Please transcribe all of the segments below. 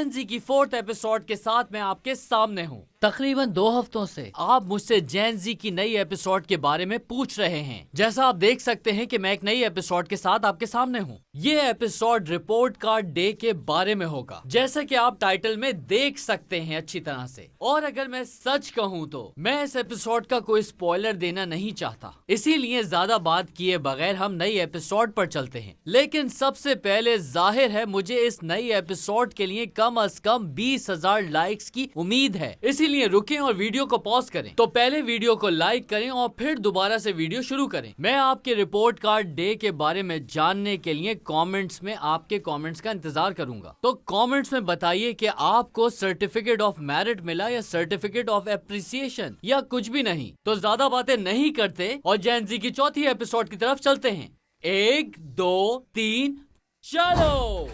जेन जी की 4th episode के साथ मैं आपके सामने हूँ। तकरीबन 2 हफ्तों से आप मुझसे जेन जी की नई एपिसोड के बारे में पूछ रहे हैं। जैसा आप देख सकते हैं कि मैं एक नई एपिसोड के साथ आपके सामने हूँ। ये एपिसोड रिपोर्ट कार्ड डे के बारे में होगा, जैसा कि आप टाइटल में देख सकते हैं अच्छी तरह से। और अगर मैं सच कहूँ तो मैं इस एपिसोड का कोई स्पॉइलर देना नहीं चाहता, इसीलिए ज्यादा बात किए बगैर हम नई एपिसोड पर चलते हैं। लेकिन सबसे पहले जाहिर है मुझे इस नई एपिसोड के लिए कम से कम 20,000 लाइक्स की उम्मीद है, इसीलिए रुकें और वीडियो को पॉज करें। तो पहले वीडियो को लाइक करें और फिर दोबारा से वीडियो शुरू करें। मैं आपके रिपोर्ट कार्ड डे के बारे में जानने के लिए कमेंट्स में आपके कमेंट्स का इंतजार करूंगा। तो कमेंट्स में बताइए कि आपको सर्टिफिकेट ऑफ मेरिट मिला या सर्टिफिकेट ऑफ एप्रिसिएशन या कुछ भी नहीं। तो ज्यादा बातें नहीं करते और जेन जी की 4थी एपिसोड की तरफ चलते हैं। 1 2 3 चलो।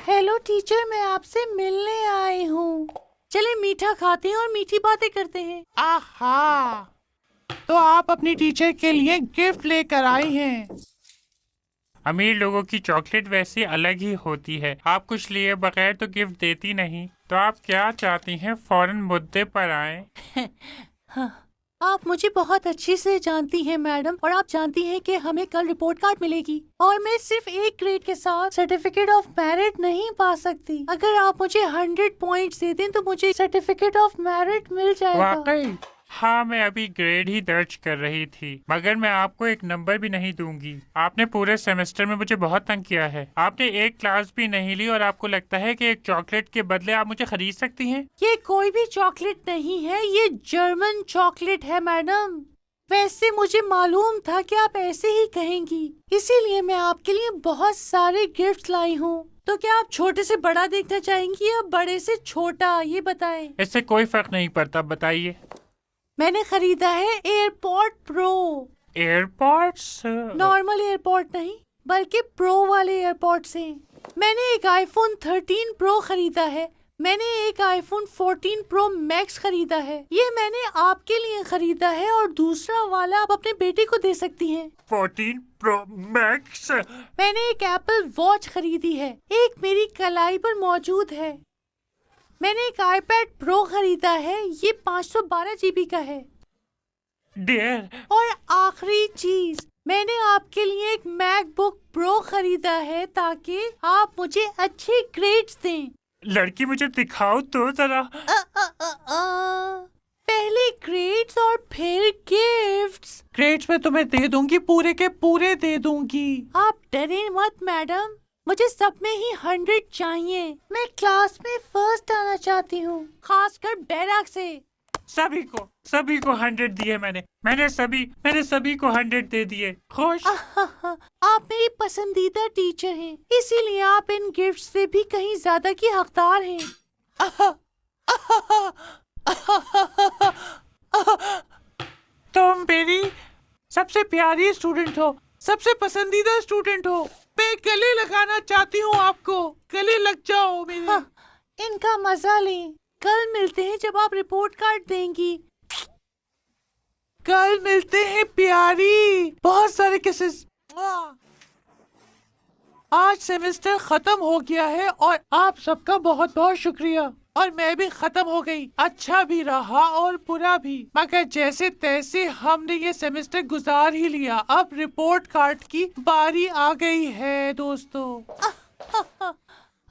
हेलो टीचर, मैं आपसे मिलने आई हूँ। चले मीठा खाते हैं और मीठी बातें करते हैं। आहा, तो आप अपनी टीचर के लिए गिफ्ट लेकर आई हैं। अमीर लोगों की चॉकलेट वैसे अलग ही होती है। आप कुछ लिए बगैर तो गिफ्ट देती नहीं। तो आप क्या चाहती हैं, फौरन मुद्दे पर आए। हाँ, आप मुझे बहुत अच्छे से जानती हैं मैडम, और आप जानती हैं कि हमें कल रिपोर्ट कार्ड मिलेगी और मैं सिर्फ एक ग्रेड के साथ सर्टिफिकेट ऑफ मेरिट नहीं पा सकती। अगर आप मुझे 100 पॉइंट्स दे दें तो मुझे सर्टिफिकेट ऑफ मेरिट मिल जाएगा। वाकई? हाँ, मैं अभी ग्रेड ही दर्ज कर रही थी, मगर मैं आपको एक नंबर भी नहीं दूंगी। आपने पूरे सेमेस्टर में मुझे बहुत तंग किया है। आपने एक क्लास भी नहीं ली और आपको लगता है कि एक चॉकलेट के बदले आप मुझे खरीद सकती हैं? ये कोई भी चॉकलेट नहीं है, ये जर्मन चॉकलेट है मैडम। वैसे मुझे मालूम था कि आप ऐसे ही कहेंगी, इसीलिए मैं आपके लिए बहुत सारे गिफ्ट लाई हूँ। तो क्या आप छोटे से बड़ा देखना चाहेंगी या बड़े से छोटा, ये बताएं। इससे कोई फर्क नहीं पड़ता, बताइए। मैंने खरीदा है AirPod pro. AirPods? Normal AirPod नहीं, बल्कि प्रो वाले एयरपॉड्स हैं। मैंने एक आईफोन 13 प्रो खरीदा है। मैंने एक आईफोन 14 प्रो मैक्स खरीदा है। ये मैंने आपके लिए खरीदा है और दूसरा वाला आप अपने बेटे को दे सकती हैं। 14 प्रो मैक्स? मैंने एक एप्पल वॉच खरीदी है, एक मेरी कलाई पर मौजूद है। मैंने एक आईपैड प्रो खरीदा है, ये 512 GB का है। डियर। और आखिरी चीज, मैंने आपके लिए एक मैकबुक प्रो खरीदा है ताकि आप मुझे अच्छे ग्रेड्स दें। लड़की, मुझे दिखाओ तो जरा। पहले ग्रेड्स और फिर गिफ्ट्स। ग्रेड्स में तुम्हें दे दूंगी, पूरे के पूरे दे दूंगी। आप डरें मत मैडम, मुझे सब में ही 100 चाहिए। मैं क्लास में फर्स्ट आना चाहती हूँ, खासकर बैराक से। सभी को 100 दिए मैंने सभी को 100 दे दिए। खुश? आप मेरी पसंदीदा टीचर हैं, इसीलिए आप इन गिफ्ट से भी कहीं ज्यादा की हकदार हैं। तुम मेरी सबसे प्यारी स्टूडेंट हो, सबसे पसंदीदा स्टूडेंट हो। मैं गले लगाना चाहती हूँ आपको, गले लग जाओ मेरे। हाँ, इनका मजा लें। कल मिलते हैं जब आप रिपोर्ट कार्ड देंगी। कल मिलते हैं प्यारी, बहुत सारे किसेस। आज सेमेस्टर खत्म हो गया है और आप सबका बहुत बहुत शुक्रिया। और मैं भी खत्म हो गई, अच्छा भी रहा और बुरा भी, मगर जैसे तैसे हमने ये सेमेस्टर गुजार ही लिया। अब रिपोर्ट कार्ड की बारी आ गई है दोस्तों।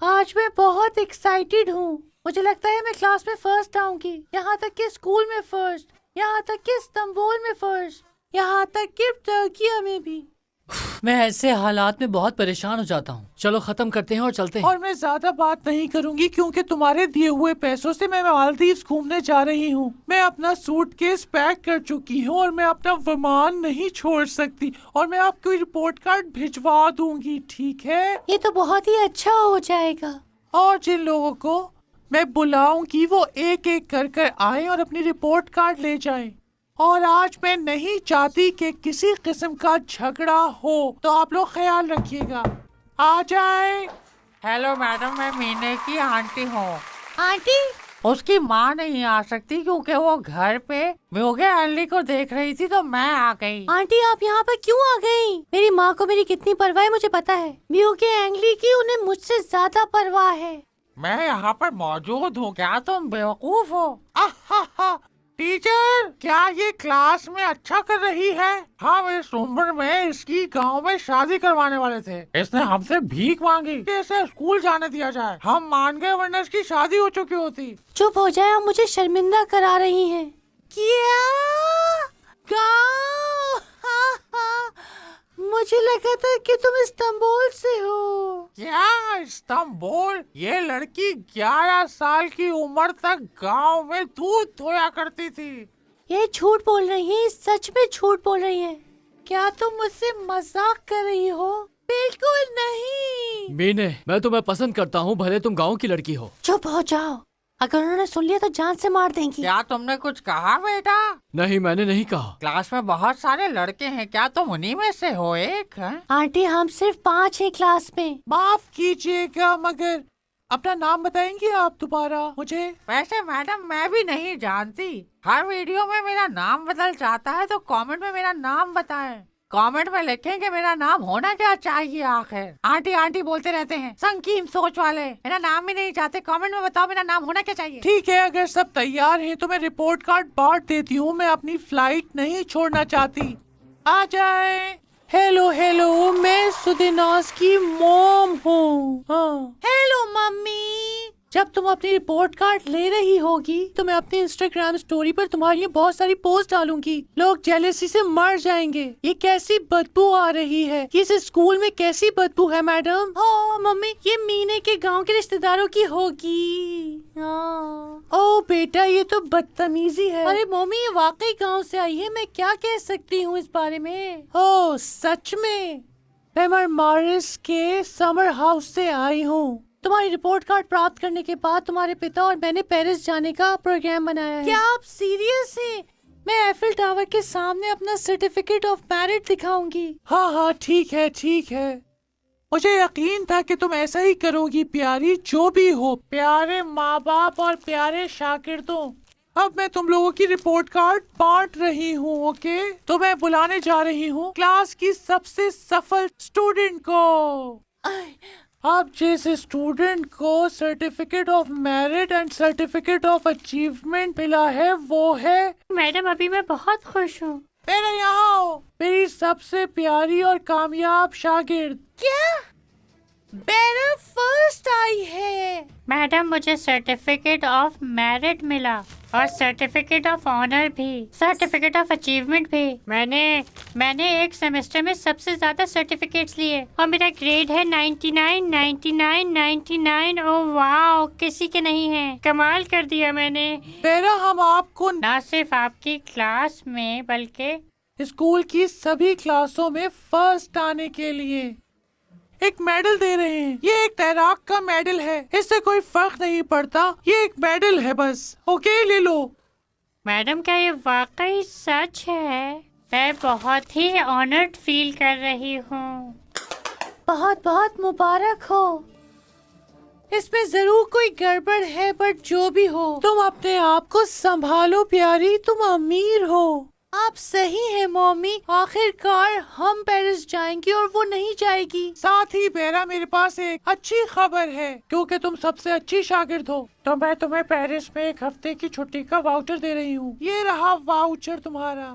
आज मैं बहुत एक्साइटेड हूँ। मुझे लगता है मैं क्लास में फर्स्ट आऊंगी, यहाँ तक कि स्कूल में फर्स्ट, यहाँ तक कि इस्तांबुल में फर्स्ट, यहाँ तक कि टर्किया में भी। मैं ऐसे हालात में बहुत परेशान हो जाता हूँ। चलो खत्म करते हैं और चलते हैं। और मैं ज्यादा बात नहीं करूंगी क्योंकि तुम्हारे दिए हुए पैसों से मैं मालदीव्स घूमने जा रही हूँ। मैं अपना सूटकेस पैक कर चुकी हूँ और मैं अपना विमान नहीं छोड़ सकती, और मैं आपको रिपोर्ट कार्ड भिजवा दूंगी, ठीक है? ये तो बहुत ही अच्छा हो जाएगा। और जिन लोगों को मैं बुलाऊंगी वो एक एक कर आए और अपनी रिपोर्ट कार्ड ले जाएं। और आज मैं नहीं चाहती कि किसी किस्म का झगड़ा हो, तो आप लोग ख्याल रखिएगा। आ जाए। हेलो मैडम, मैं मीने की आंटी हूँ। आंटी? उसकी माँ नहीं आ सकती क्योंकि वो घर पे म्योगे एंगली को देख रही थी तो मैं आ गई। आंटी आप यहाँ पर क्यों आ गई? मेरी माँ को मेरी कितनी परवाह है मुझे पता है। म्योगे एंगली की उन्हें मुझसे ज्यादा परवाह है। मैं यहाँ पर मौजूद हूँ। क्या तुम बेवकूफ हो? टीचर, क्या ये क्लास में अच्छा कर रही है? हम इस उम्र में इसकी गांव में शादी करवाने वाले थे। इसने हमसे भीख मांगी कि इसे स्कूल जाने दिया जाए। हम मान गए वरना इसकी शादी हो चुकी होती। चुप हो जाए, आप मुझे शर्मिंदा करा रही हैं। क्या गाँव? मुझे लगा था कि तुम इस्तांबुल से हो। क्या इस्तांबुल? ये लड़की 11 साल की उम्र तक गांव में दूध धोया करती थी। ये झूठ बोल रही है, सच में झूठ बोल रही है। क्या तुम मुझसे मजाक कर रही हो? बिल्कुल नहीं। मीने, मैं तुम्हें पसंद करता हूँ, भले तुम गांव की लड़की हो। चुप हो जाओ, अगर उन्होंने सुन लिया तो जान से मार देंगी। क्या तुमने कुछ कहा बेटा? नहीं, मैंने नहीं कहा। क्लास में बहुत सारे लड़के हैं, क्या तुम उन्हीं में से हो एक? आंटी हम सिर्फ 5 हैं क्लास में। माफ कीजिएगा मगर अपना नाम बताएंगे आप दोबारा मुझे? वैसे मैडम मैं भी नहीं जानती। हर वीडियो में मेरा नाम बदल जाता है तो कमेंट में मेरा नाम बताएं। कमेंट में लिखें कि मेरा नाम होना क्या चाहिए आखिर। आंटी आंटी बोलते रहते हैं, संकीर्ण सोच वाले। मेरा नाम भी नहीं चाहते, कमेंट में बताओ मेरा नाम होना क्या चाहिए। ठीक है, अगर सब तैयार हैं तो मैं रिपोर्ट कार्ड बांट देती हूँ। मैं अपनी फ्लाइट नहीं छोड़ना चाहती। आ जाए। हेलो हेलो, मैं सुदेनाज की मॉम हूँ। Hello mummy. जब तुम अपनी रिपोर्ट कार्ड ले रही होगी तो मैं अपनी इंस्टाग्राम स्टोरी पर तुम्हारे लिए बहुत सारी पोस्ट डालूंगी। लोग जेलेसी से मर जाएंगे। ये कैसी बदबू आ रही है? इस स्कूल में कैसी बदबू है मैडम? ओ मम्मी, ये मीने के गांव के रिश्तेदारों की होगी। ओ बेटा, ये तो बदतमीजी है। अरे मम्मी, ये वाकई गांव से आई है। मैं क्या कह सकती हूँ इस बारे में? ओ सच में? मैं मरमारिस के समर हाउस से आई हूँ। तुम्हारी रिपोर्ट कार्ड प्राप्त करने के बाद तुम्हारे पिता और मैंने पेरिस जाने का प्रोग्राम बनाया है। क्या आप सीरियस हैं? मैं एफिल टावर के सामने अपना सर्टिफिकेट ऑफ मेरिट दिखाऊंगी। हाँ, ठीक है। मुझे यकीन था कि तुम ऐसा ही करोगी प्यारी। जो भी हो, प्यारे माँ बाप और प्यारे शागिर्दों, अब मैं तुम लोगों की रिपोर्ट कार्ड बांट रही हूँ। ओके, तो मैं बुलाने जा रही हूँ क्लास की सबसे सफल स्टूडेंट को। आप जैसे स्टूडेंट को certificate of merit and certificate of achievement मिला है वो है। मैडम अभी मैं बहुत खुश हूँ। मेरे यहाँ आओ, मेरी सबसे प्यारी और कामयाब शागिर्द। क्या बेरा फर्स्ट आई है? मैडम मुझे सर्टिफिकेट ऑफ मेरिट मिला और सर्टिफिकेट ऑफ ऑनर भी, सर्टिफिकेट ऑफ अचीवमेंट भी। मैंने एक सेमेस्टर में सबसे ज्यादा सर्टिफिकेट्स लिए और मेरा ग्रेड है 99, 99, 99। ओह वाह, किसी के नहीं है। कमाल कर दिया मैंने। बेरा, हम आपको ना सिर्फ आपकी क्लास में बल्कि स्कूल की सभी क्लासों में फर्स्ट आने के लिए एक मेडल दे रहे हैं। ये एक तैराक का मेडल है, इससे कोई फर्क नहीं पड़ता। ये एक मेडल है बस। ओके, ले लो। मैडम क्या ये वाकई सच है? मैं बहुत ही ऑनर्ड फील कर रही हूँ। बहुत बहुत मुबारक हो। इसमें जरूर कोई गड़बड़ है, बट जो भी हो, तुम अपने आप को संभालो प्यारी, तुम अमीर हो। आप सही हैं मम्मी। आखिरकार हम पेरिस जाएंगे और वो नहीं जाएगी। साथ ही बेरा, मेरे पास एक अच्छी खबर है। क्योंकि तुम सबसे अच्छी शागिर्द हो तो मैं तुम्हें पेरिस में 1 हफ्ते की छुट्टी का वाउचर दे रही हूँ। ये रहा वाउचर तुम्हारा।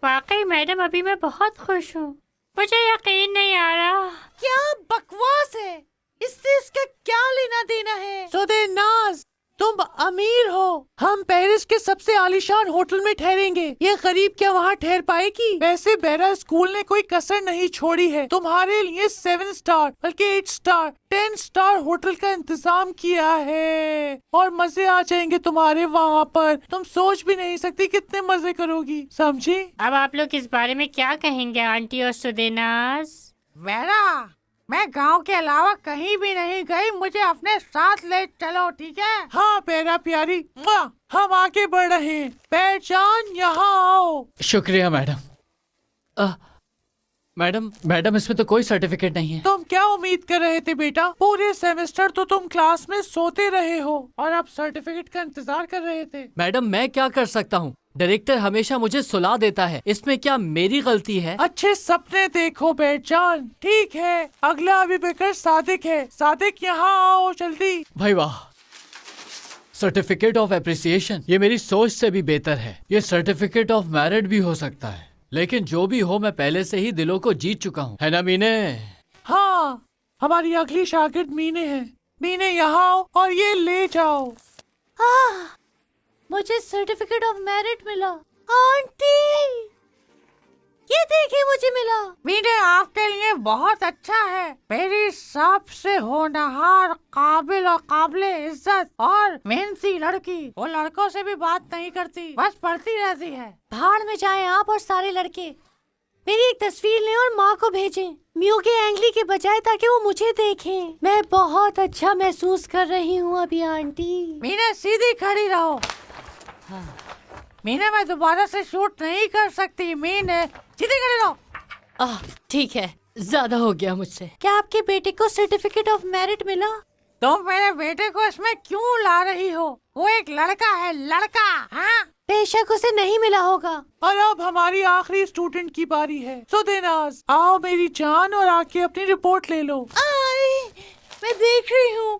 वाकई मैडम अभी मैं बहुत खुश हूँ। मुझे यकीन नहीं आ रहा। क्या बकवास है? इससे इसका क्या लेना देना है? सुदेनाज, तुम अमीर हो। हम पेरिस के सबसे आलीशान होटल में ठहरेंगे। ये गरीब क्या वहाँ ठहर पाएगी? वैसे बेरा, स्कूल ने कोई कसर नहीं छोड़ी है। तुम्हारे लिए 7 स्टार बल्कि 8 स्टार 10 स्टार होटल का इंतजाम किया है और मजे आ जाएंगे तुम्हारे वहाँ पर। तुम सोच भी नहीं सकती कितने मजे करोगी, समझी? अब आप लोग इस बारे में क्या कहेंगे आंटी और सुदेनाज? बेरा, मैं गांव के अलावा कहीं भी नहीं गई। मुझे अपने साथ ले चलो, ठीक है? हाँ बेरा प्यारी, हम आगे बढ़ रहे हैं। पहचान, यहाँ आओ। शुक्रिया मैडम। मैडम इसमें तो कोई सर्टिफिकेट नहीं है। तुम क्या उम्मीद कर रहे थे बेटा? पूरे सेमेस्टर तो तुम क्लास में सोते रहे हो और अब सर्टिफिकेट का इंतजार कर रहे थे। मैडम मैं क्या कर सकता हूँ, डायरेक्टर हमेशा मुझे सुला देता है, इसमें क्या मेरी गलती है? अच्छे सपने देखो बेटजान। ठीक है, अगला अभिभावक सादिक है। सादिक यहाँ आओ जल्दी। भाई वाह, सर्टिफिकेट ऑफ एप्रिसिएशन, ये मेरी सोच से भी बेहतर है। ये सर्टिफिकेट ऑफ मेरिट भी हो सकता है, लेकिन जो भी हो मैं पहले से ही दिलों को जीत चुका हूँ, है ना मीने? हाँ, हमारी अगली शागिर्द मीने है। मीने यहाँ आओ और ये ले जाओ। मुझे सर्टिफिकेट ऑफ मेरिट मिला। आंटी, ये देखिए मुझे मिला। मीने आपके लिए बहुत अच्छा है। मेरी सबसे होनहार, काबिल और काबिले इज्जत और मेहनती लड़की। वो लड़कों से भी बात नहीं करती, बस पढ़ती रहती है। भाड़ में जाएं आप और सारे लड़के। मेरी एक तस्वीर लें और माँ को भेजें, म्यू के एंगली के बजाय, ताकि वो मुझे देखें। मैं बहुत अच्छा महसूस कर रही हूँ अभी आंटी। मीने सीधी खड़ी रहो। मीने मैं दोबारा से शूट नहीं कर सकती। मीने सीधी खड़ी रहो। ठीक है, ज्यादा हो गया मुझसे। क्या आपके बेटे को सर्टिफिकेट ऑफ मेरिट मिला? तो मेरे बेटे को इसमें क्यों ला रही हो? वो एक लड़का है, लड़का। हाँ, बेशक उसे नहीं मिला होगा। और अब हमारी आखिरी स्टूडेंट की बारी है। सुदेनाज, आओ मेरी जान और आके अपनी रिपोर्ट ले लो। आई, मैं देख रही हूँ।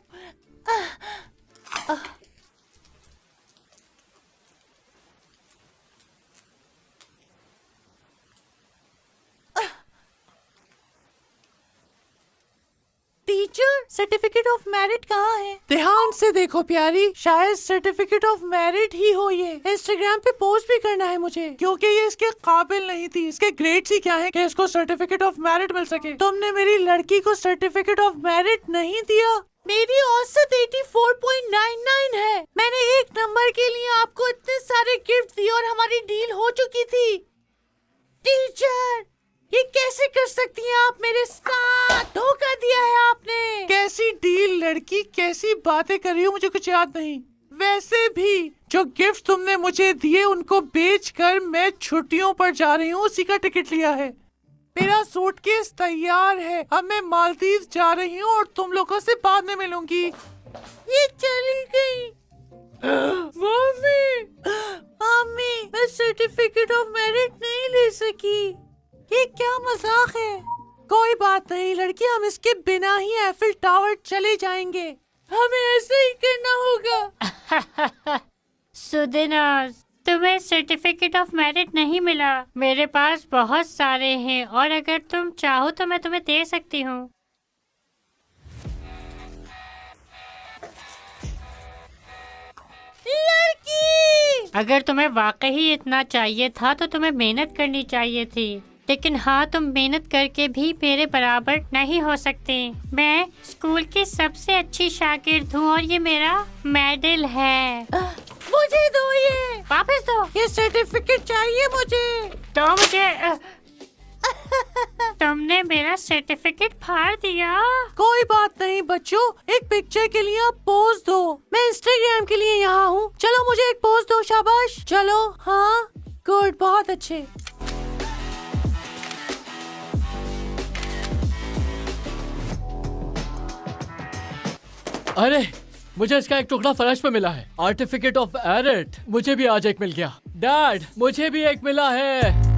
टीचर, सर्टिफिकेट ऑफ मेरिट कहाँ है? ध्यान से देखो प्यारी, शायद सर्टिफिकेट ऑफ मेरिट ही हो ये। इंस्टाग्राम पे पोस्ट भी करना है मुझे, क्योंकि ये इसके काबिल नहीं थी। इसके ग्रेड्स ही क्या है कि इसको सर्टिफिकेट ऑफ मेरिट मिल सके। तुमने मेरी लड़की को सर्टिफिकेट ऑफ मेरिट नहीं दिया। मेरी औसत 84.99 है। मैंने एक नंबर के लिए आपको इतने सारे गिफ्ट दिए और हमारी डील हो चुकी थी। टीचर, ये कैसे कर सकती हैं आप? मेरे साथ धोखा दिया है आपने। कैसी डील लड़की, कैसी बातें कर रही हो? मुझे कुछ याद नहीं। वैसे भी जो गिफ्ट तुमने मुझे दिए उनको बेचकर मैं छुट्टियों पर जा रही हूँ, उसी का टिकट लिया है। मेरा सूटकेस तैयार है। अब मैं मालदीव जा रही हूँ और तुम लोगों से बाद में मिलूंगी। ये चली गई। मम्मी, मम्मी, मैं सर्टिफिकेट ऑफ मेरिट नहीं ले सकी। ये क्या मजाक है? कोई बात नहीं लड़की, हम इसके बिना ही एफिल टावर चले जाएंगे। हमें ऐसे ही करना होगा। सुदेनाज, तुम्हें सर्टिफिकेट ऑफ मेरिट नहीं मिला। मेरे पास बहुत सारे हैं और अगर तुम चाहो तो मैं तुम्हें दे सकती हूँ। लड़की, अगर तुम्हें वाकई इतना चाहिए था तो तुम्हें मेहनत करनी चाहिए थी। लेकिन हाँ, तुम मेहनत करके भी मेरे बराबर नहीं हो सकते। मैं स्कूल की सबसे अच्छी शागिर्द हूँ और ये मेरा मेडल है। मुझे दो ये। वापस दो। ये सर्टिफिकेट चाहिए मुझे। तो मुझे तुमने मेरा सर्टिफिकेट फाड़ दिया। कोई बात नहीं बच्चों, एक पिक्चर के लिए आप पोज दो। मैं इंस्टाग्राम के लिए यहाँ हूँ। चलो मुझे एक पोज दो। शाबाश। चलो। हाँ, गुड, बहुत अच्छे। अरे मुझे इसका एक टुकड़ा फर्श पे मिला है। Certificate of merit. मुझे भी आज एक मिल गया। डैड, मुझे भी एक मिला है।